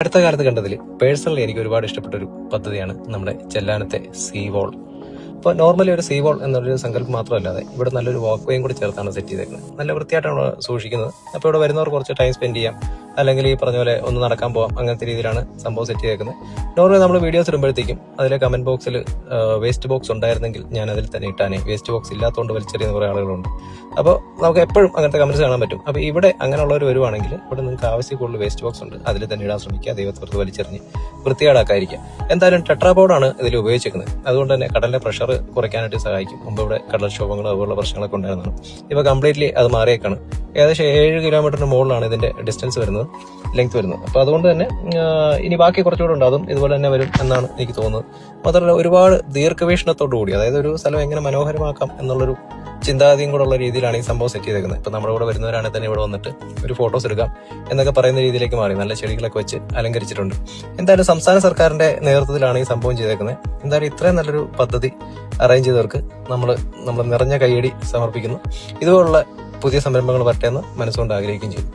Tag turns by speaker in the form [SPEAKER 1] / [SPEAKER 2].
[SPEAKER 1] അടുത്ത കാലത്ത് കണ്ടതിൽ പേഴ്സണലി എനിക്ക് ഒരുപാട് ഇഷ്ടപ്പെട്ട ഒരു പദ്ധതിയാണ് നമ്മുടെ ചെല്ലാനത്തെ സീ വോൾ. അപ്പോൾ നോർമലി ഒരു സീ വോൾ എന്നൊരു സങ്കല്പം മാത്രമല്ലാതെ ഇവിടെ നല്ലൊരു വാക്ക് വേയും കൂടി ചേർത്താണ് സെറ്റ് ചെയ്തേക്കുന്നത്. നല്ല വൃത്തിയായിട്ടാണ് സൂക്ഷിക്കുന്നത്. അപ്പോൾ ഇവിടെ വരുന്നവർ കുറച്ച് ടൈം സ്പെൻഡ് ചെയ്യാം, അല്ലെങ്കിൽ ഈ പറഞ്ഞ പോലെ ഒന്ന് നടക്കാൻ പോകാം, അങ്ങനത്തെ രീതിയിലാണ് സംഭവം സെറ്റ് ചെയ്തേക്കുന്നത്. നോർമലി നമ്മൾ വീഡിയോസ് ഇടുമ്പോഴത്തേക്കും അതിലെ കമന്റ് ബോക്സിൽ വേസ്റ്റ് ബോക്സ് ഉണ്ടായിരുന്നെങ്കിൽ ഞാൻ അതിൽ തന്നെ ഇട്ടാനേ, വേസ്റ്റ് ബോക്സ് ഇല്ലാത്തതുകൊണ്ട് വലിച്ചെറിയുന്ന കുറേ ആളുകളുണ്ട്. അപ്പോൾ നമുക്ക് എപ്പോഴും അങ്ങനത്തെ കമന്റ്സ് കാണാൻ പറ്റും. അപ്പോൾ ഇവിടെ അങ്ങനെയുള്ളവർ വരുവാണെങ്കിൽ ഇവിടെ നിങ്ങൾക്ക് ആവശ്യം കൂടുതൽ വേസ്റ്റ് ബോക്സ് ഉണ്ട്, അതിൽ തന്നെ ഇടാൻ ശ്രമിക്കുക. ദൈവത്തോർത്ത് വലിച്ചെറിഞ്ഞ് വൃത്തിയാടാക്കാതിരിക്കുക. എന്തായാലും ടെട്രാപോഡാണ് ഇതിൽ ഉപയോഗിച്ചിരിക്കുന്നത്. അതുകൊണ്ട് തന്നെ കടലിന്റെ പ്രഷർ കുറയ്ക്കാനായിട്ട് സഹായിക്കും. മുമ്പ് ഇവിടെ കടൽക്ഷോഭങ്ങൾ അതുപോലുള്ള പ്രശ്നങ്ങളൊക്കെ ഉണ്ടായിരുന്നതാണ്. ഇപ്പോൾ കംപ്ലീറ്റ്ലി അത് മാറിയേക്കാണ്. ഏകദേശം 7 കിലോമീറ്ററിന് മുകളിലാണ് ഇതിന്റെ ഡിസ്റ്റൻസ് വരുന്നത്, ലെങ്ത് വരുന്നത്. അപ്പോൾ അതുകൊണ്ട് തന്നെ ഇനി ബാക്കി കുറച്ചുകൂടെ ഉണ്ട്, അതും ഇതുപോലെ തന്നെ വരും എന്നാണ് എനിക്ക് തോന്നുന്നത്. മാത്രമല്ല ഒരുപാട് ദീർഘവീക്ഷണത്തോടു കൂടി, അതായത് ഒരു സ്ഥലം എങ്ങനെ മനോഹരമാക്കാം എന്നുള്ളൊരു ചിന്താഗതിയും കൂടെ ഉള്ള രീതിയിലാണ് ഈ സംഭവം സെറ്റ് ചെയ്തേക്കുന്നത്. ഇപ്പൊ നമ്മുടെ കൂടെ വരുന്നവരാണെങ്കിൽ തന്നെ ഇവിടെ വന്നിട്ട് ഒരു ഫോട്ടോസ് എടുക്കാം എന്നൊക്കെ പറയുന്ന രീതിയിലേക്ക് മാറി. നല്ല ചെടികളൊക്കെ വെച്ച് അലങ്കരിച്ചിട്ടുണ്ട്. എന്തായാലും സംസ്ഥാന സർക്കാരിന്റെ നേതൃത്വത്തിലാണ് ഈ സംഭവം ചെയ്തേക്കുന്നത്. എന്തായാലും ഇത്രയും നല്ലൊരു പദ്ധതി അറേഞ്ച് ചെയ്തവർക്ക് നമ്മൾ നിറഞ്ഞ കൈയടി സമർപ്പിക്കുന്നു. ഇതുപോലുള്ള പുതിയ സംരംഭങ്ങൾ വരട്ടെ എന്ന് മനസ്സുകൊണ്ട് ആഗ്രഹിക്കുകയും ചെയ്തു.